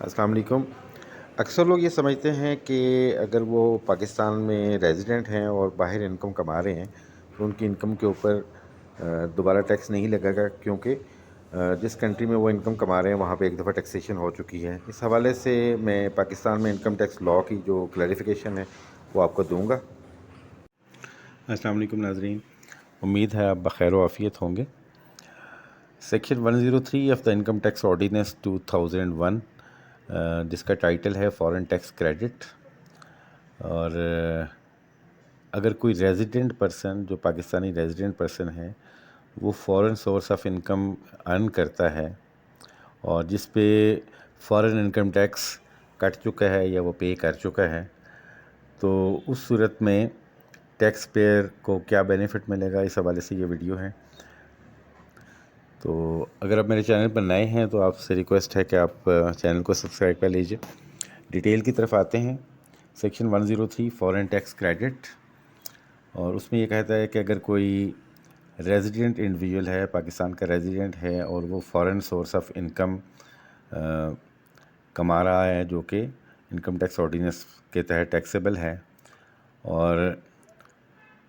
السلام علیکم۔ اکثر لوگ یہ سمجھتے ہیں کہ اگر وہ پاکستان میں ریزیڈنٹ ہیں اور باہر انکم کما رہے ہیں تو ان کی انکم کے اوپر دوبارہ ٹیکس نہیں لگے گا، کیونکہ جس کنٹری میں وہ انکم کما رہے ہیں وہاں پہ ایک دفعہ ٹیکسیشن ہو چکی ہے۔ اس حوالے سے میں پاکستان میں انکم ٹیکس لاء کی جو کلیریفیکیشن ہے وہ آپ کو دوں گا۔ السلام علیکم ناظرین، امید ہے آپ بخیر و عافیت ہوں گے۔ Section 103 of the income tax ordinance 2001 جس کا ٹائٹل ہے فارن ٹیکس کریڈٹ، اور اگر کوئی ریزیڈنٹ پرسن جو پاکستانی ریزیڈنٹ پرسن ہے وہ foreign source of income earn کرتا ہے اور جس پہ فارن انکم ٹیکس کٹ چکا ہے یا وہ پے کر چکا ہے، تو اس صورت میں ٹیکس پیئر کو کیا بینیفٹ ملے گا، اس حوالے سے یہ ویڈیو ہے۔ تو اگر آپ میرے چینل پر نئے ہیں تو آپ سے ریکویسٹ ہے کہ آپ چینل کو سبسکرائب کر لیجئے۔ ڈیٹیل کی طرف آتے ہیں۔ سیکشن 103 فارن ٹیکس کریڈٹ، اور اس میں یہ کہتا ہے کہ اگر کوئی ریزیڈنٹ انڈیویجول ہے، پاکستان کا ریزیڈنٹ ہے اور وہ فارن سورس آف انکم کما رہا ہے جو کہ انکم ٹیکس آرڈیننس کے تحت ٹیکسیبل ہے، اور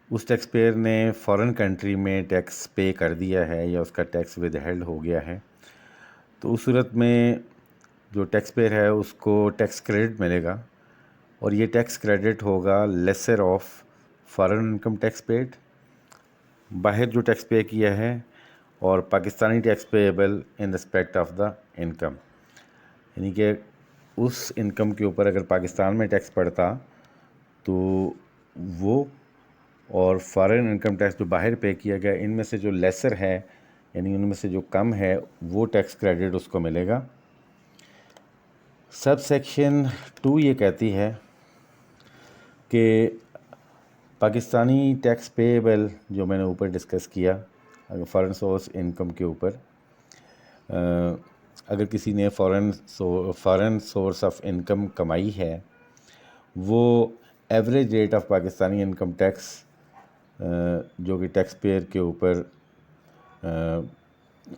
اس ٹیکس پیئر نے فارن کنٹری میں ٹیکس پے کر دیا ہے یا اس کا ٹیکس ود ہیلڈ ہو گیا ہے، تو اس صورت میں جو ٹیکس پیئر ہے اس کو ٹیکس کریڈٹ ملے گا، اور یہ ٹیکس کریڈٹ ہوگا lesser of foreign income tax paid, باہر جو ٹیکس پے کیا ہے، اور Pakistani tax payable in respect of the income, یعنی کہ اس انکم کے اوپر اگر پاکستان میں ٹیکس پڑتا تو وہ اور فارن انکم ٹیکس جو باہر پے کیا گیا ان میں سے جو لیسر ہے، یعنی ان میں سے جو کم ہے، وہ ٹیکس کریڈٹ اس کو ملے گا۔ سب سیکشن 2 یہ کہتی ہے کہ پاکستانی ٹیکس پیبل جو میں نے اوپر ڈسکس کیا فارن سورس انکم کے اوپر، اگر کسی نے فارن سورس آف انکم کمائی ہے، وہ average rate of Pakistani income tax جو کہ ٹیکس پیئر کے اوپر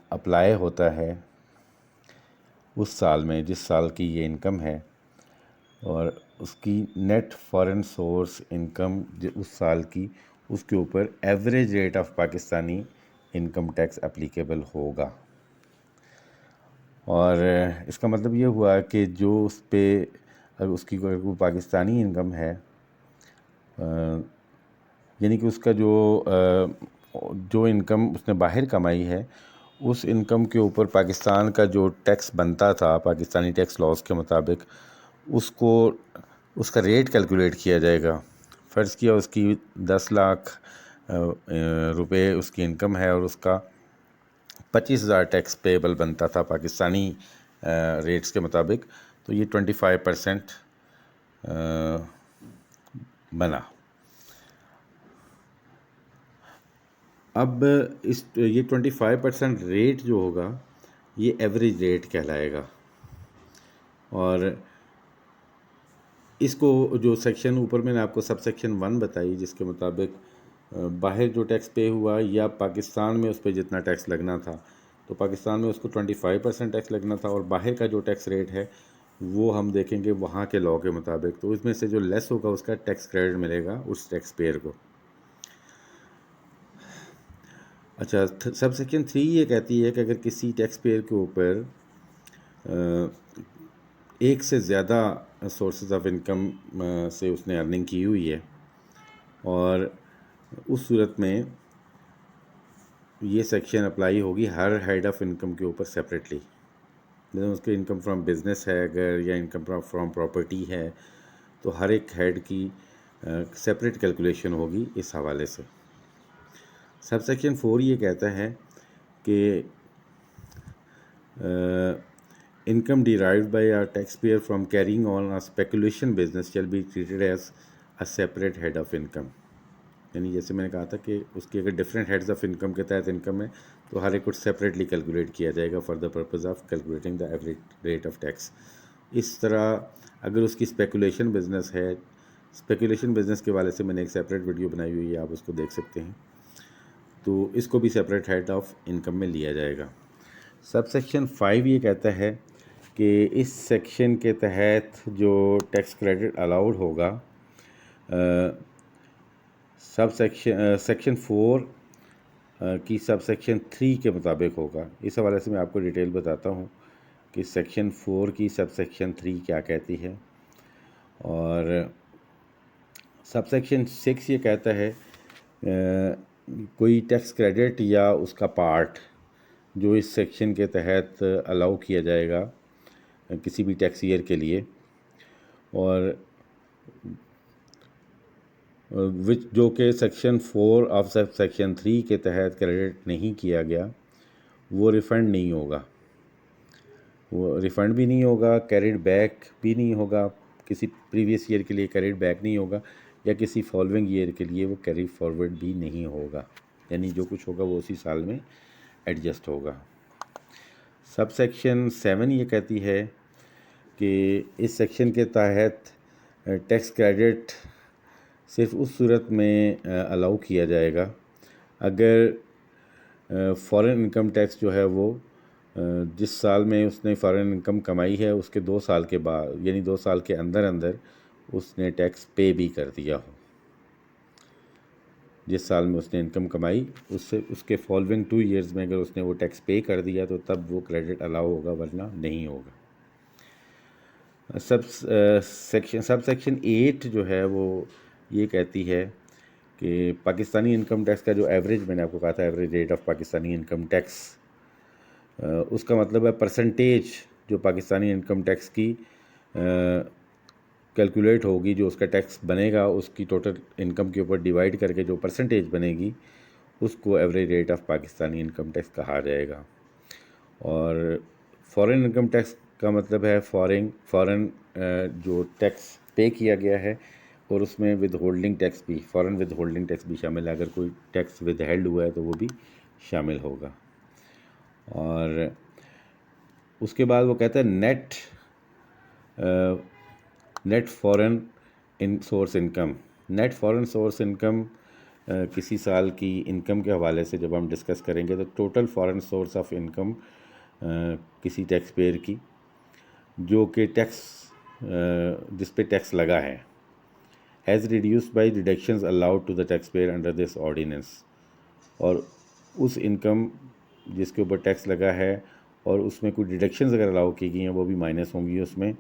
اپلائی ہوتا ہے اس سال میں جس سال کی یہ انکم ہے، اور اس کی نیٹ فارن سورس انکم اس سال کی، اس کے اوپر average rate of Pakistani income tax applicable ہوگا۔ اور اس کا مطلب یہ ہوا کہ جو اس پہ اگر اس کی کوئی پاکستانی انکم ہے، یعنی کہ اس کا جو انکم اس نے باہر کمائی ہے، اس انکم کے اوپر پاکستان کا جو ٹیکس بنتا تھا پاکستانی ٹیکس لاز کے مطابق، اس کا ریٹ کیلکولیٹ کیا جائے گا۔ فرض کیا اس کی 10 لاکھ روپے اس کی انکم ہے اور اس کا 25,000 ٹیکس پیبل بنتا تھا پاکستانی ریٹس کے مطابق، تو یہ 25% بنا۔ اب یہ 25% ریٹ جو ہوگا یہ ایوریج ریٹ کہلائے گا، اور اس کو جو سیکشن اوپر میں نے آپ کو سب سیکشن 1 بتائی جس کے مطابق باہر جو ٹیکس پے ہوا یا پاکستان میں اس پہ جتنا ٹیکس لگنا تھا، تو پاکستان میں اس کو 25% ٹیکس لگنا تھا، اور باہر کا جو ٹیکس ریٹ ہے وہ ہم دیکھیں گے وہاں کے لاء کے مطابق، تو اس میں سے جو لیس ہوگا اس کا ٹیکس کریڈٹ ملے گا اس ٹیکس پیئر کو۔ اچھا، سب سیکشن 3 یہ کہتی ہے کہ اگر کسی ٹیکس پیئر کے اوپر ایک سے زیادہ سورسز آف انکم سے اس نے ارننگ کی ہوئی ہے، اور اس صورت میں یہ سیکشن اپلائی ہوگی ہر ہیڈ آف انکم کے اوپر سیپریٹلی، جیسے اس کے انکم فرام بزنس ہے اگر، یا انکم فرام پراپرٹی ہے، تو ہر ایک ہیڈ کی سیپریٹ کیلکولیشن ہوگی اس حوالے سے۔ سب سیکشن 4 یہ کہتا ہے کہ income derived by a taxpayer from carrying on a speculation business shall be treated as a separate head of income، یعنی جیسے میں نے کہا تھا کہ اس کی اگر ڈفرینٹ ہیڈز آف انکم کے تحت انکم ہے تو ہر ایک کو سیپریٹلی کیلکولیٹ کیا جائے گا for the purpose of calculating the average rate of tax. اس طرح اگر اس کی اسپیکولیشن بزنس ہے، اسپیکولیشن بزنس کے والے سے میں نے ایک سیپریٹ ویڈیو بنائی ہوئی ہے، آپ اس کو دیکھ سکتے ہیں، تو اس کو بھی سیپریٹ ہیڈ آف انکم میں لیا جائے گا۔ سب سیکشن 5 یہ کہتا ہے کہ اس سیکشن کے تحت جو ٹیکس کریڈٹ الاؤڈ ہوگا سیکشن 4 کی سب سیکشن 3 کے مطابق ہوگا. اس حوالے سے میں آپ کو ڈیٹیل بتاتا ہوں کہ سیکشن 4 کی سب سیکشن 3 کیا کہتی ہے. اور سب سیکشن 6 یہ کہتا ہے کوئی ٹیکس کریڈٹ یا اس کا پارٹ جو اس سیکشن کے تحت الاؤ کیا جائے گا کسی بھی ٹیکس ایئر کے لیے، اور جو کہ سیکشن 4 آف سیکشن 3 کے تحت کریڈٹ نہیں کیا گیا، وہ ریفنڈ نہیں ہوگا. وہ ریفنڈ بھی نہیں ہوگا، کیریڈ بیک بھی نہیں ہوگا، کسی پریویس ایئر کے لیے کیریڈ بیک نہیں ہوگا، یا کسی فالوئنگ ایئر کے لیے وہ کیری فارورڈ بھی نہیں ہوگا. یعنی جو کچھ ہوگا وہ اسی سال میں ایڈجسٹ ہوگا. سب سیکشن 7 یہ کہتی ہے کہ اس سیکشن کے تحت ٹیکس کریڈٹ صرف اس صورت میں الاؤ کیا جائے گا اگر فارن انکم ٹیکس جو ہے وہ جس سال میں اس نے فارن انکم کمائی ہے اس کے 2 سال کے بعد، یعنی 2 سال کے اندر اس نے ٹیکس پے بھی کر دیا ہو. جس سال میں اس نے انکم کمائی اس کے فالوئنگ 2 ایئرز میں اگر اس نے وہ ٹیکس پے کر دیا تو تب وہ کریڈٹ الاؤ ہوگا، ورنہ نہیں ہوگا. سب سیکشن 8 جو ہے وہ یہ کہتی ہے کہ پاکستانی انکم ٹیکس کا جو ایوریج، میں نے آپ کو کہا تھا average rate of Pakistani income tax, اس کا مطلب ہے پرسنٹیج جو پاکستانی انکم ٹیکس کی کیلکولیٹ ہوگی، جو اس کا ٹیکس بنے گا اس کی ٹوٹل انکم کے اوپر ڈیوائڈ کر کے جو پرسنٹیج بنے گی اس کو average rate of Pakistani income tax کہا جائے گا. اور فارن انکم ٹیکس کا مطلب ہے فارن جو ٹیکس پے کیا گیا ہے، اور اس میں ود ہولڈنگ ٹیکس بھی، فارن ود ہولڈنگ ٹیکس بھی شامل ہے. اگر کوئی ٹیکس ود ہیلڈ ہوا ہے تو وہ بھی شامل ہوگا. اور اس کے بعد وہ کہتا ہے net foreign source income. Net foreign source income کسی سال کی انکم کے حوالے سے جب ہم ڈسکس کریں گے تو total foreign source of income کسی ٹیکس پیئر کی جو کہ جس پہ ٹیکس لگا ہے is reduced by deductions allowed to the taxpayer under this ordinance. اور اس انکم جس کے اوپر ٹیکس لگا ہے اور اس میں کوئی ڈیڈکشنز اگر الاؤ کی گئی ہیں وہ بھی مائنس ہوں گی اس میں.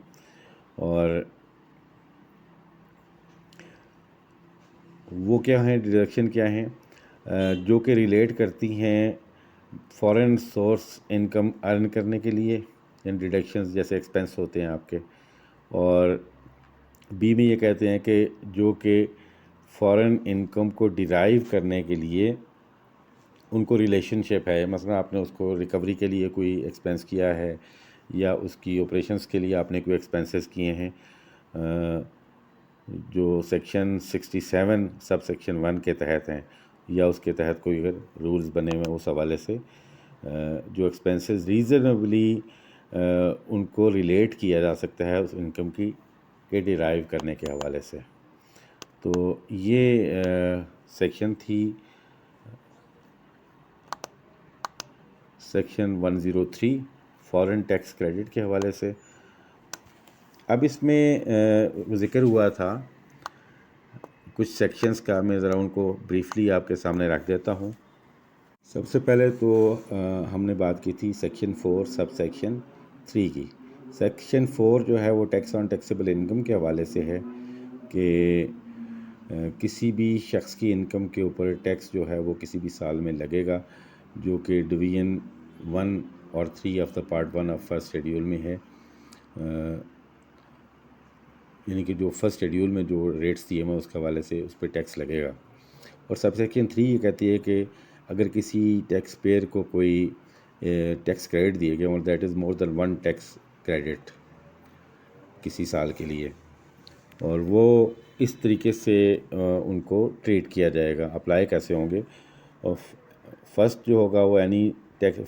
اور وہ کیا ہیں، ڈیڈکشن کیا ہیں، جو کہ ریلیٹ کرتی ہیں فارن سورس انکم ارن کرنے کے لیے، یعنی ڈیڈکشنز جیسے ایکسپنس ہوتے ہیں آپ کے. اور بی میں یہ کہتے ہیں کہ جو کہ فارن انکم کو ڈیرائیو کرنے کے لیے ان کو ریلیشن شپ ہے. مثلا آپ نے اس کو ریکوری کے لیے کوئی ایکسپنس کیا ہے، یا اس کی آپریشنس کے لیے آپ نے کوئی ایکسپنسز کیے ہیں، جو سیکشن 67 سب سیکشن 1 کے تحت ہیں، یا اس کے تحت کوئی اگر رولز بنے ہوئے ہیں اس حوالے سے جو ایکسپنسز ریزنیبلی ان کو ریلیٹ کیا جا سکتا ہے اس انکم کی کے ڈیرائیو کرنے کے حوالے سے. تو یہ سیکشن تھی سیکشن 103 فارن ٹیکس کریڈٹ کے حوالے سے. اب اس میں ذکر ہوا تھا کچھ سیکشنز کا، میں ذرا ان کو بریفلی آپ کے سامنے رکھ دیتا ہوں. سب سے پہلے تو ہم نے بات کی تھی سیکشن 4 سب سیکشن 3 کی. سیکشن 4 جو ہے وہ ٹیکس آن ٹیکسیبل انکم کے حوالے سے ہے کہ کسی بھی شخص کی انکم کے اوپر ٹیکس جو ہے وہ کسی بھی سال میں لگے گا، جو کہ ڈویژن 1 اور 3 of the part 1 of first schedule میں ہے. یعنی کہ جو فرسٹ شیڈیول میں جو ریٹس دیے ہیں اس کے حوالے سے اس پہ ٹیکس لگے گا. اور سب سیکشن 3 یہ کہتی ہے کہ اگر کسی ٹیکس پیئر کو کوئی ٹیکس کریڈٹ دیے گئے اور that is more than 1 tax credit کسی سال کے لیے، اور وہ اس طریقے سے ان کو ٹریٹ کیا جائے گا. اپلائی کیسے ہوں گے؟ اور فرسٹ جو ہوگا وہ any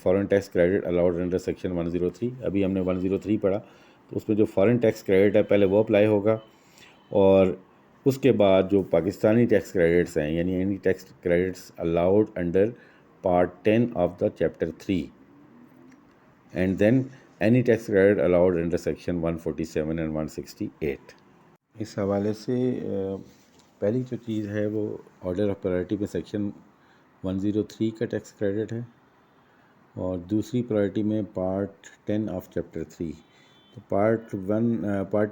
foreign tax credit allowed under section 103. ابھی ہم نے 103 پڑھا تو اس میں جو فارن ٹیکس کریڈٹ ہے پہلے وہ اپلائی ہوگا، اور اس کے بعد جو پاکستانی ٹیکس کریڈٹس ہیں، یعنی any tax credits allowed under part 10 of the chapter 3، and then any tax credit allowed under section 147 and 168۔ اس حوالے سے پہلی جو چیز ہے وہ آرڈر آف پرائرٹی میں سیکشن 103 کا ٹیکس کریڈٹ ہے، اور دوسری پرائرٹی میں پارٹ 10 آف چیپٹر 3۔ تو پارٹ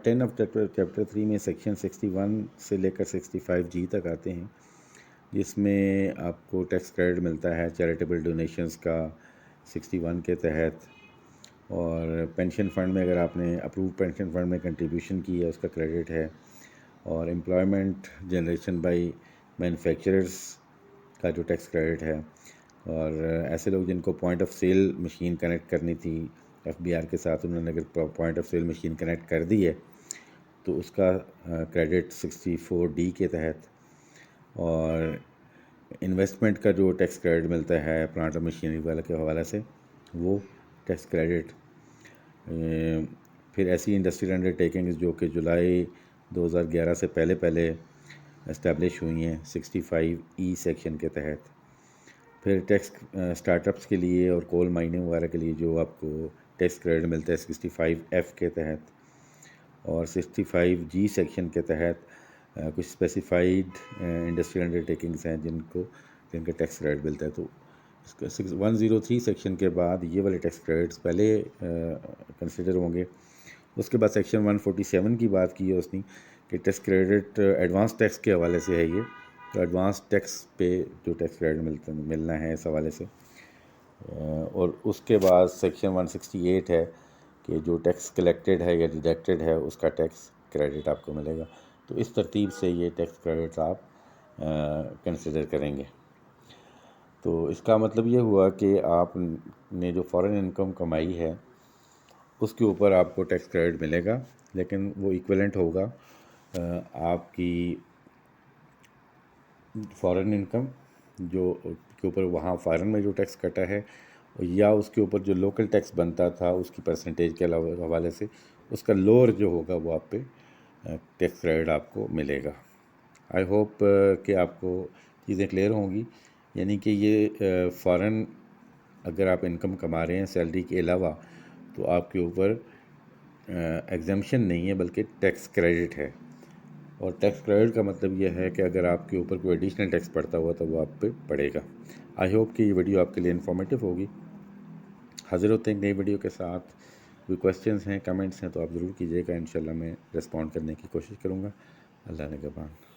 10 آف چیپٹر 3 میں سیکشن 61 سے لے کر 65G تک آتے ہیں، جس میں آپ کو ٹیکس کریڈٹ ملتا ہے چیریٹیبل ڈونیشنز کا 61 کے تحت، اور پینشن فنڈ میں اگر آپ نے اپرووڈ پینشن فنڈ میں کنٹریبیوشن کی ہے اس کا کریڈٹ ہے، اور امپلائمنٹ جنریشن بائی مینوفیکچررز کا جو ٹیکس کریڈٹ ہے، اور ایسے لوگ جن کو point of sale machine connect کرنی تھی FBR کے ساتھ، انہوں نے اگر point of sale machine connect کر دی ہے تو اس کا کریڈٹ 64D کے تحت، اور انویسٹمنٹ کا جو ٹیکس کریڈٹ ملتا ہے پلانٹ اور مشینری والے کے حوالے سے وہ ٹیکس کریڈٹ۔ پھر ایسی انڈسٹریل انڈر ٹیکنگز جو کہ جولائی 2011 سے پہلے اسٹیبلش ہوئی ہیں 65E سیکشن کے تحت۔ پھر ٹیکس اسٹارٹ اپس کے لیے اور کول مائننگ وغیرہ کے لیے جو آپ کو ٹیکس کریڈٹ ملتا ہے 65F کے تحت، اور 65G سیکشن کے تحت کچھ اسپیسیفائڈ انڈسٹریل انڈر ٹیکنگز ہیں جن کا ٹیکس کریڈٹ ملتا ہے۔ تو اس کا 103 سیکشن کے بعد یہ والے ٹیکس کریڈٹس پہلے کنسیڈر ہوں گے۔ اس کے بعد سیکشن 147 کی بات کی ہے اس نے کہ ٹیکس کریڈٹ ایڈوانس ٹیکس کے حوالے سے ہے، یہ تو ایڈوانس ٹیکس پہ جو ٹیکس کریڈٹ ملنا ہے اس حوالے سے۔ اور اس کے بعد سیکشن 168 ہے کہ جو ٹیکس کلیکٹڈ ہے یا ڈیڈکٹڈ ہے اس کا ٹیکس کریڈٹ آپ کو ملے گا۔ تو اس ترتیب سے یہ ٹیکس کریڈٹس آپ کنسیڈر کریں گے۔ تو اس کا مطلب یہ ہوا کہ آپ نے جو فارن انکم کمائی ہے اس کے اوپر آپ کو ٹیکس کریڈٹ ملے گا، لیکن وہ ایکویلنٹ ہوگا آپ کی فارن انکم جو کے اوپر وہاں فارن میں جو ٹیکس کٹا ہے، یا اس کے اوپر جو لوکل ٹیکس بنتا تھا اس کی پرسنٹیج کے حوالے سے اس کا لوور جو ہوگا وہ آپ پہ ٹیکس کریڈٹ آپ کو ملے گا۔ آئی ہوپ کہ آپ کو چیزیں کلیئر ہوں گی، یعنی کہ یہ فارن اگر آپ انکم کما رہے ہیں سیلری کے علاوہ تو آپ کے اوپر ایگزمپشن نہیں ہے بلکہ ٹیکس کریڈٹ ہے، اور ٹیکس کریڈٹ کا مطلب یہ ہے کہ اگر آپ کے اوپر کوئی ایڈیشنل ٹیکس پڑتا ہوا تو وہ آپ پہ پڑے گا۔ آئی ہوپ کہ یہ ویڈیو آپ کے لیے انفارمیٹیو ہوگی۔ حاضر ہوتے ہیں نئی ویڈیو کے ساتھ۔ کوئی کویسچنز ہیں، کمنٹس ہیں تو آپ ضرور کیجیے گا، انشاءاللہ میں رسپونڈ کرنے کی کوشش کروں گا۔ اللہ نگہبان۔